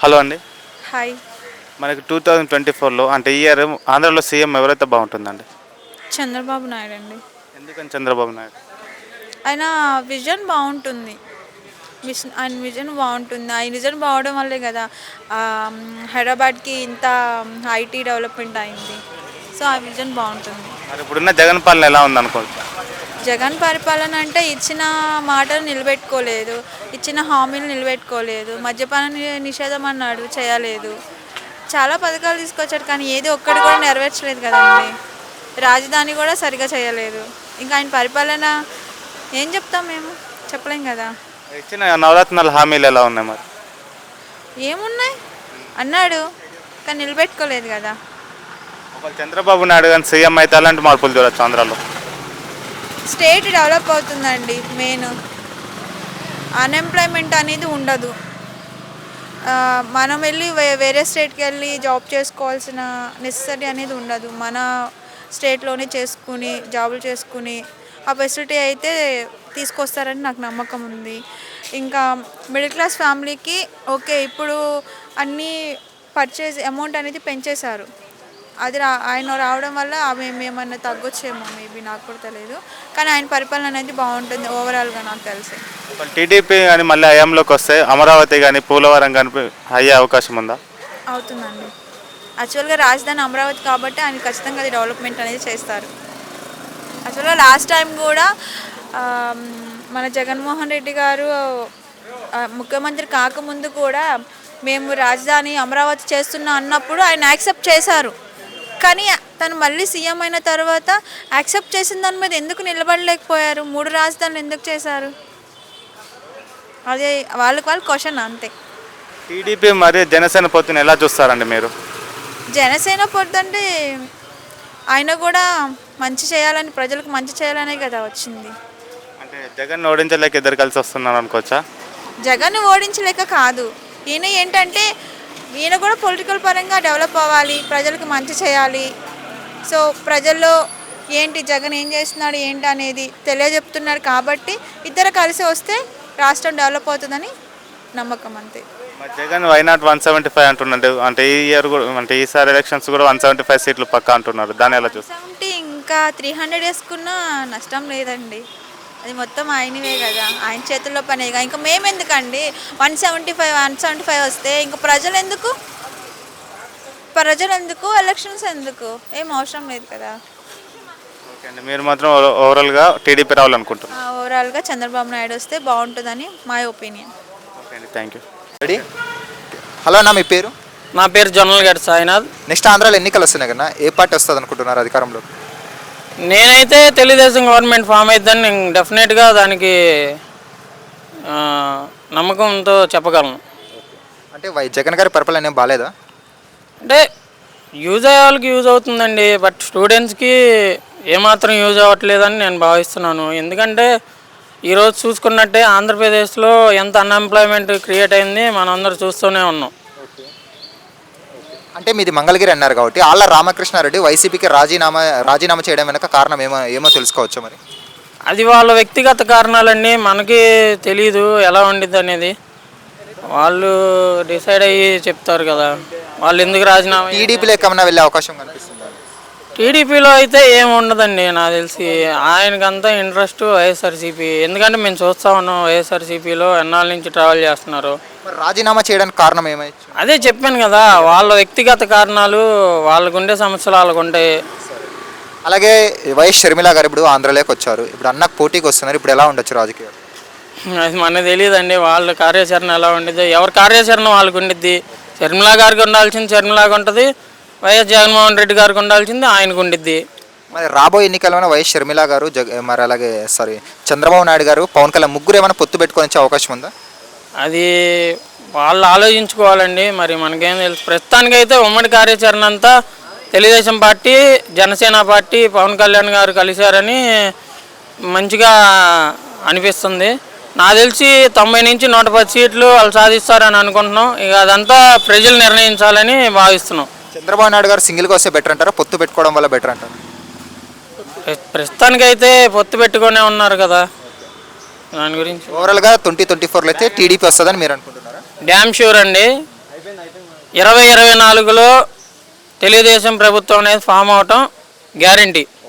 Hello అండి. Hi. మనకి 2024లో అంటే ఈ ఇయర్ ఆంధ్రాలో సీఎం ఎవరైతే బాగుంటుందండి? చంద్రబాబు నాయుడు అండి. ఎందుకని చంద్రబాబు నాయుడు? ఆయన విజన్ బాగుంటుంది. ఆయన విజన్ బాగుంటుంది. ఆయన విజన్ బాగడం వల్లే కదా హైదరాబాద్కి ఇంత ఐటీ డెవలప్మెంట్ అయింది. సో ఆ విజన్ బాగుంటుంది. మరి ఇప్పుడున్న జగన్ పాలన ఎలా ఉందనుకోవచ్చు? జగన్ పరిపాలన అంటే ఇచ్చిన మాటలు నిలబెట్టుకోలేదు, ఇచ్చిన హామీలు నిలబెట్టుకోలేదు, మద్యపాన నిషేధం అన్నాడు చేయలేదు, చాలా పథకాలు తీసుకొచ్చాడు కానీ ఏది ఒక్కటి కూడా నెరవేర్చలేదు కదండి. రాజధాని కూడా సరిగా చేయలేదు. ఇంకా ఆయన పరిపాలన ఏం చెప్తాం, మేము చెప్పలేం కదా. ఇచ్చిన నవరత్నాల హామీలు ఎలా ఉన్నాయి మరి? ఏమున్నాయి అన్నాడు కానీ నిలబెట్టుకోలేదు కదా. ఒకవేళ చంద్రబాబు నాయుడు కానీ సీఎం అయితే అలాంటి మార్పులు చూడొచ్చు ఆంధ్రాలో. స్టేట్ డెవలప్ అవుతుందండి. మెయిన్ అన్ఎంప్లాయ్మెంట్ అనేది ఉండదు. మనం వెళ్ళి వేరే స్టేట్కి వెళ్ళి జాబ్ చేసుకోవాల్సిన నెసెసిటీ అనేది ఉండదు. మన స్టేట్లోనే చేసుకుని జాబులు చేసుకుని ఆ ఫెసిలిటీ అయితే తీసుకొస్తారని నాకు నమ్మకం ఉంది. ఇంకా మిడిల్ క్లాస్ ఫ్యామిలీకి ఓకే, ఇప్పుడు అన్నీ పర్చేజ్ అమౌంట్ అనేది పెంచేశారు. అది ఆయన రావడం వల్ల మేము ఏమన్నా తగ్గొచ్చేమో, మేబీ, నాకు కూడా తెలియదు. కానీ ఆయన పరిపాలన అనేది బాగుంటుంది ఓవరాల్గా నాకు తెలిసి. టీడీపీ కానీ మళ్ళీ హయాంలోకి వస్తే అమరావతి కానీ పోలవరం కానీ అయ్యే అవకాశం ఉందా? అవుతుందండి. యాక్చువల్గా రాజధాని అమరావతి కాబట్టి ఆయన ఖచ్చితంగా అది డెవలప్మెంట్ అనేది చేస్తారు. యాక్చువల్గా లాస్ట్ టైం కూడా మన జగన్మోహన్ రెడ్డి గారు ముఖ్యమంత్రి కాకముందు కూడా మేము రాజధాని అమరావతి చేస్తున్నా అన్నప్పుడు ఆయన యాక్సెప్ట్ చేశారు. కానీ తను మళ్ళీ సీఎం అయిన తర్వాత యాక్సెప్ట్ చేసిన దాని మీద ఎందుకు నిలబడలేకపోయారు? 3 రాజధానులు ఎందుకు చేశారు? అదే వాళ్ళకి క్వశ్చన్ అంతే. టీడీపీ మరియు జనసేన పొత్తుని ఎలా చూస్తారండి మీరు? జనసేన పొద్దంటే ఆయన కూడా మంచి చేయాలని, ప్రజలకు మంచి చేయాలనే కదా వచ్చింది. అంటే జగన్ ఓడించలేక ఇద్దరు కలిసి వస్తున్నారు అనుకోవచ్చా? జగన్ ఓడించలేక కాదు, ఈయన ఏంటంటే ఈయన కూడా పొలిటికల్ పరంగా డెవలప్ అవ్వాలి, ప్రజలకు మంచి చేయాలి. సో ప్రజల్లో ఏంటి జగన్ ఏం చేస్తున్నాడు ఏంటి అనేది తెలియజెప్తున్నాడు కాబట్టి ఇద్దరు కలిసి వస్తే రాష్ట్రం డెవలప్ అవుతుందని నమ్మకం అంతే. జగన్ వైనాట్ 175 అంటున్నాడు. అంటే ఈ ఇయర్ కూడా, అంటే ఈసారి ఎలక్షన్స్ కూడా 175 సీట్లు పక్కా అంటున్నారు. దాన్ని ఎలా చూస్తారు? 170 ఇంకా 300 వేసుకున్నా నష్టం లేదండి. అది మొత్తం ఆయనవే కదా, ఆయన చేతుల్లో పనేగా. ఇంకా మేమెందుకండి 175 వస్తే ఇంకా ప్రజలు ఎందుకు ఎలక్షన్స్ ఎందుకు, ఏం అవసరం లేదు కదా. ఓకే అండి, మీరు మాత్రం ఓవరాల్గా టీడీపీ రావాలనుకుంటున్నారు? ఓవరాల్గా చంద్రబాబు నాయుడు వస్తే బాగుంటుందని మై ఒపీనియన్. ఓకే అండి, థ్యాంక్ యూ. రెడీ. హలో అన్న, మీ పేరు? నా పేరు జొన్నల్ గడ్డి సాయినాథ్. నెక్స్ట్ ఆంధ్రాలో ఎన్నికలు వస్తున్నాయి కదా, ఏ పార్టీ వస్తుంది అనుకుంటున్నారు అధికారంలో? నేనైతే తెలుగుదేశం గవర్నమెంట్ ఫామ్ అవుతుందని నేను డెఫినెట్గా దానికి నమ్మకంతో చెప్పగలను. అంటే జగన్ గారి పరిపాలన ఏం బాగాలేదా? అంటే యూజ్ అయ్యే వాళ్ళకి యూజ్ అవుతుందండి, బట్ స్టూడెంట్స్కి ఏమాత్రం యూజ్ అవ్వట్లేదని నేను భావిస్తున్నాను. ఎందుకంటే ఈరోజు చూసుకున్నట్టే ఆంధ్రప్రదేశ్లో ఎంత అన్ఎంప్లాయ్మెంట్ క్రియేట్ అయింది మనందరూ చూస్తూనే ఉన్నాం. అంటే మీది మంగళగిరి అన్నారు కాబట్టి ఆళ్ళ రామకృష్ణారెడ్డి వైసీపీకి రాజీనామా చేయడం వెనక కారణం ఏమో తెలుసుకోవచ్చు మరి? అది వాళ్ళ వ్యక్తిగత కారణాలన్నీ, మనకి తెలీదు ఎలా ఉండిద్ది అనేది. వాళ్ళు డిసైడ్ అయ్యి చెప్తారు కదా వాళ్ళు ఎందుకు రాజీనామా. టీడీపీలోకి ఏమైనా వెళ్ళే అవకాశం కనిపిస్తుంది? టీడీపీలో అయితే ఏమి ఉండదండి నాకు తెలిసి. ఆయనకంతా ఇంట్రెస్ట్ వైఎస్ఆర్సీపీ, ఎందుకంటే మేము చూస్తూ ఉన్నాం వైఎస్ఆర్సీపీలో ఎన్నాళ్ళ నుంచి ట్రావెల్ చేస్తున్నారు. మరి రాజీనామా చేయడానికి కారణం ఏమైంది? అదే చెప్పాను కదా, వాళ్ళ వ్యక్తిగత కారణాలు, వాళ్ళకుండే సమస్యలు వాళ్ళకుంటాయి. అలాగే వైఎస్ షర్మిల గారు ఇప్పుడు ఆంధ్రలోకి వచ్చారు, ఇప్పుడు అన్నకు పోటీకి వస్తున్నారు, ఇప్పుడు ఎలా ఉండొచ్చు రాజకీయాలు? అది మనకు తెలియదండి, వాళ్ళ కార్యాచరణ ఎలా ఉండిద్ది, ఎవరి కార్యాచరణ వాళ్ళకు ఉండిద్ది. షర్మిల గారికి ఉండాల్సింది షర్మిలాగా ఉంటుంది, వైఎస్ జగన్మోహన్ రెడ్డి గారికి ఉండాల్సింది ఆయనకు ఉండిద్ది. మరి రాబోయే ఎన్నికల్లో వైఎస్ షర్మిల గారు మరి అలాగే చంద్రబాబు నాయుడు గారు, పవన్ కళ్యాణ్ ముగ్గురు ఏమైనా పొత్తు పెట్టుకొని వచ్చే అవకాశం ఉందా? అది వాళ్ళు ఆలోచించుకోవాలండి, మరి మనకేం తెలుసు. ప్రస్తుతానికైతే ఉమ్మడి కార్యాచరణ అంతా తెలుగుదేశం పార్టీ, జనసేన పార్టీ, పవన్ కళ్యాణ్ గారు కలిశారని మంచిగా అనిపిస్తుంది. నాకు తెలిసి 90 నుంచి 110 సీట్లు వాళ్ళు సాధిస్తారని అనుకుంటున్నాం. ఇక అదంతా ప్రజలు నిర్ణయించాలని భావిస్తున్నాం. చంద్రబాబు నాయుడు గారు సింగిల్గా వస్తే బెటర్ అంటారా, పొత్తు పెట్టుకోవడం వల్ల బెటర్ అంటారా? ప్రస్తుతానికైతే పొత్తు పెట్టుకునే ఉన్నారు కదా, దాని గురించి ఓవరాల్గా 2024లో అయితే టీడీపీ వస్తుందని మీరు అనుకుంటున్నారా? డ్యామ్ షూర్ అండి. 2024లో తెలుగుదేశం ప్రభుత్వం అనేది ఫామ్ అవటం గ్యారంటీ.